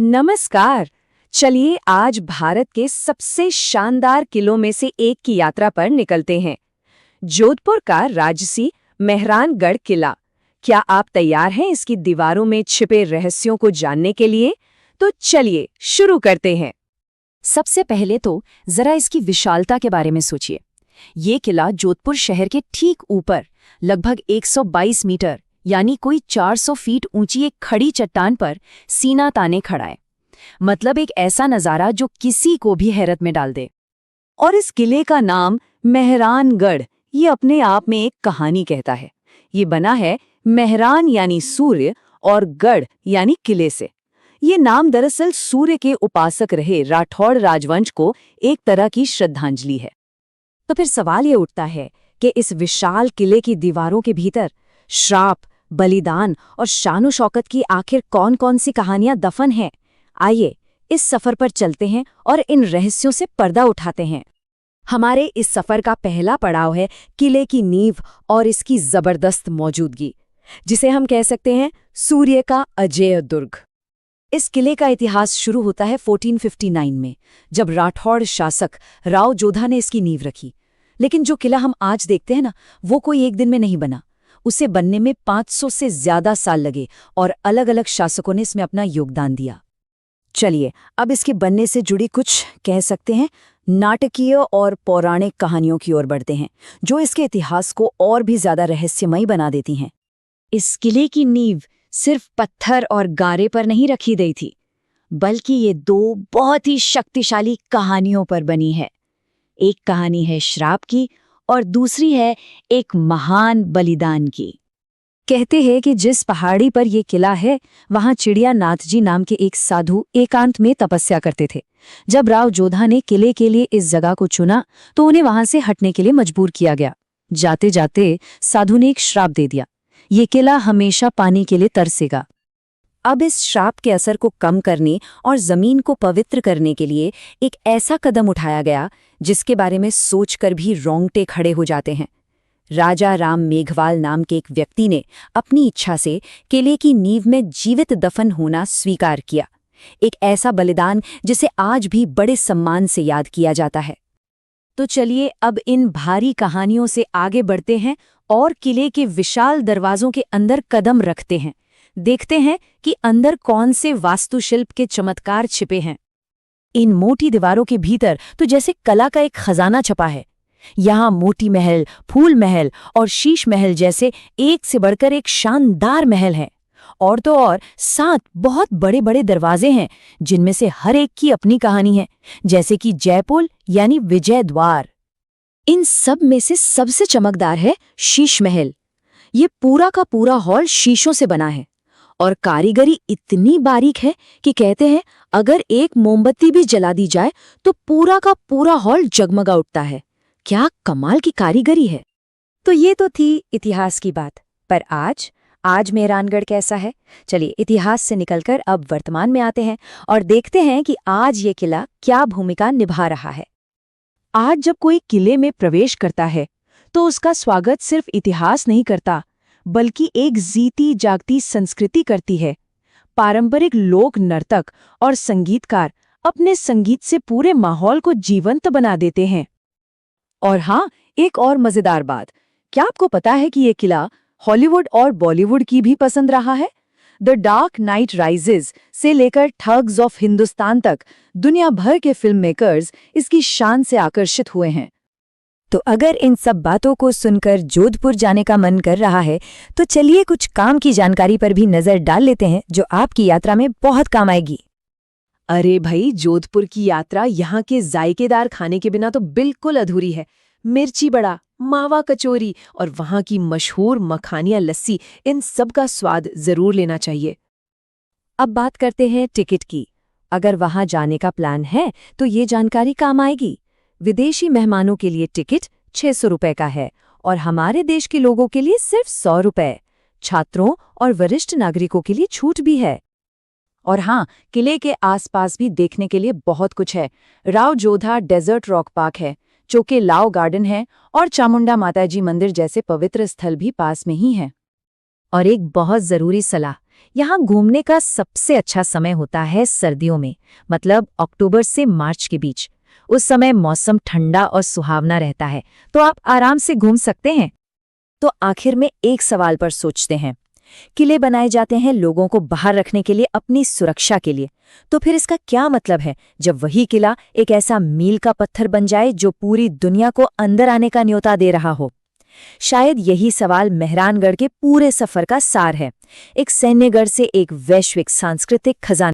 नमस्कार। चलिए आज भारत के सबसे शानदार किलों में से एक की यात्रा पर निकलते हैं। जोधपुर का राजसी मेहरानगढ़ किला। क्या आप तैयार हैं इसकी दीवारों में छिपे रहस्यों को जानने के लिए? तो चलिए शुरू करते हैं। सबसे पहले तो जरा इसकी विशालता के बारे में सोचिए। ये किला जोधपुर शहर के ठीक ऊपर लगभग 122 मीटर यानी कोई 400 फीट ऊंची एक खड़ी चट्टान पर सीना ताने खड़ा है। मतलब एक ऐसा नजारा जो किसी को भी हैरत में डाल दे। और इस किले का नाम मेहरानगढ़ ये अपने आप में एक कहानी कहता है। ये बना है मेहरान यानी सूर्य और गढ़ यानी किले से। ये नाम दरअसल सूर्य के उपासक रहे राठौड़ राजवंश को एक तरह की श्रद्धांजलि है। तो फिर सवाल ये उठता है कि इस विशाल किले की दीवारों के भीतर श्राप, बलिदान और शानो शौकत की आखिर कौन-कौन सी कहानियां दफन हैं? आइए इस सफर पर चलते हैं और इन रहस्यों से पर्दा उठाते हैं। हमारे इस सफर का पहला पड़ाव है किले की नींव और इसकी जबरदस्त मौजूदगी, जिसे हम कह सकते हैं सूर्य का अजेय दुर्ग। इस किले का इतिहास शुरू होता है 1459 में, जब राठौड़ शासक राव जोधा ने इसकी नींव रखी। लेकिन जो किला हम आज देखते हैं ना, वो कोई एक दिन में नहीं बना। उसे बनने में 500 से ज्यादा साल लगे और अलग अलग शासकों ने इसमें अपना योगदान दिया। चलिए अब इसके बनने से जुड़ी कुछ कह सकते हैं नाटकीय और पौराणिक कहानियों की ओर बढ़ते हैं, जो इसके इतिहास को और भी ज्यादा रहस्यमयी बना देती हैं। इस किले की नींव सिर्फ पत्थर और गारे पर नहीं रखी गई थी, बल्कि ये दो बहुत ही शक्तिशाली कहानियों पर बनी है। एक कहानी है श्राप की और दूसरी है एक महान बलिदान की। कहते हैं कि जिस पहाड़ी पर यह किला है, वहां चिड़िया नाथ जी नाम के एक साधु एकांत में तपस्या करते थे। जब राव जोधा ने किले के लिए इस जगह को चुना, तो उन्हें वहां से हटने के लिए मजबूर किया गया। जाते जाते साधु ने एक श्राप दे दिया, ये किला हमेशा पानी के लिए तरसेगा। अब इस श्राप के असर को कम करने और जमीन को पवित्र करने के लिए एक ऐसा कदम उठाया गया जिसके बारे में सोचकर भी रोंगटे खड़े हो जाते हैं। राजा राम मेघवाल नाम के एक व्यक्ति ने अपनी इच्छा से किले की नींव में जीवित दफन होना स्वीकार किया। एक ऐसा बलिदान जिसे आज भी बड़े सम्मान से याद किया जाता है। तो चलिए अब इन भारी कहानियों से आगे बढ़ते हैं और किले के विशाल दरवाजों के अंदर कदम रखते हैं। देखते हैं कि अंदर कौन से वास्तुशिल्प के चमत्कार छिपे हैं। इन मोटी दीवारों के भीतर तो जैसे कला का एक खजाना छपा है। यहाँ मोती महल, फूल महल और शीश महल जैसे एक से बढ़कर एक शानदार महल हैं। और तो और 7 बहुत बड़े बड़े दरवाजे हैं, जिनमें से हर एक की अपनी कहानी है, जैसे कि जयपुर यानी विजय द्वार। इन सब में से सबसे चमकदार है शीश महल। ये पूरा का पूरा हॉल शीशों से बना है और कारीगरी इतनी बारीक है कि कहते हैं अगर एक मोमबत्ती भी जला दी जाए तो पूरा का पूरा हॉल जगमगा उठता है। क्या कमाल की कारीगरी है। तो ये तो थी इतिहास की बात, पर आज मेहरानगढ़ कैसा है? चलिए इतिहास से निकलकर अब वर्तमान में आते हैं और देखते हैं कि आज ये किला क्या भूमिका निभा रहा है। आज जब कोई किले में प्रवेश करता है तो उसका स्वागत सिर्फ इतिहास नहीं करता, बल्कि एक जीती जागती संस्कृति करती है। पारंपरिक लोक नर्तक और संगीतकार अपने संगीत से पूरे माहौल को जीवंत बना देते हैं। और हाँ, एक और मजेदार बात, क्या आपको पता है कि ये किला हॉलीवुड और बॉलीवुड की भी पसंद रहा है? द डार्क नाइट राइजेस से लेकर ठग्स ऑफ हिंदुस्तान तक दुनिया भर के फिल्म मेकर्स इसकी शान से आकर्षित हुए हैं। तो अगर इन सब बातों को सुनकर जोधपुर जाने का मन कर रहा है, तो चलिए कुछ काम की जानकारी पर भी नजर डाल लेते हैं, जो आपकी यात्रा में बहुत काम आएगी। अरे भाई, जोधपुर की यात्रा यहाँ के जायकेदार खाने के बिना तो बिल्कुल अधूरी है। मिर्ची बड़ा, मावा कचौरी और वहाँ की मशहूर मखानिया लस्सी, इन सब का स्वाद जरूर लेना चाहिए। अब बात करते हैं टिकट की। अगर वहां जाने का प्लान है तो ये जानकारी काम आएगी। विदेशी मेहमानों के लिए टिकट 600 रुपए का है और हमारे देश के लोगों के लिए सिर्फ 100 रुपए। छात्रों और वरिष्ठ नागरिकों के लिए छूट भी है। और हाँ, किले के आसपास भी देखने के लिए बहुत कुछ है। Rao Jodha desert rock park है, चोके लाओ गार्डन है और चामुंडा माताजी मंदिर जैसे पवित्र स्थल भी पास में ही हैं। और एक बहुत जरूरी सलाह, यहाँ घूमने का सबसे अच्छा समय होता है सर्दियों में, मतलब अक्टूबर से मार्च के बीच। उस समय मौसम ठंडा और सुहावना रहता है, तो आप आराम से घूम सकते हैं। तो आखिर में एक सवाल पर सोचते हैं, किले बनाए जाते हैं लोगों को बाहर रखने के लिए, अपनी सुरक्षा के लिए। तो फिर इसका क्या मतलब है जब वही किला एक ऐसा मील का पत्थर बन जाए जो पूरी दुनिया को अंदर आने का न्योता दे रहा हो? शायद यही सवाल मेहरानगढ़ के पूरे सफर का सार है। एक सैन्यगढ़ से एक वैश्विक सांस्कृतिक खजाना।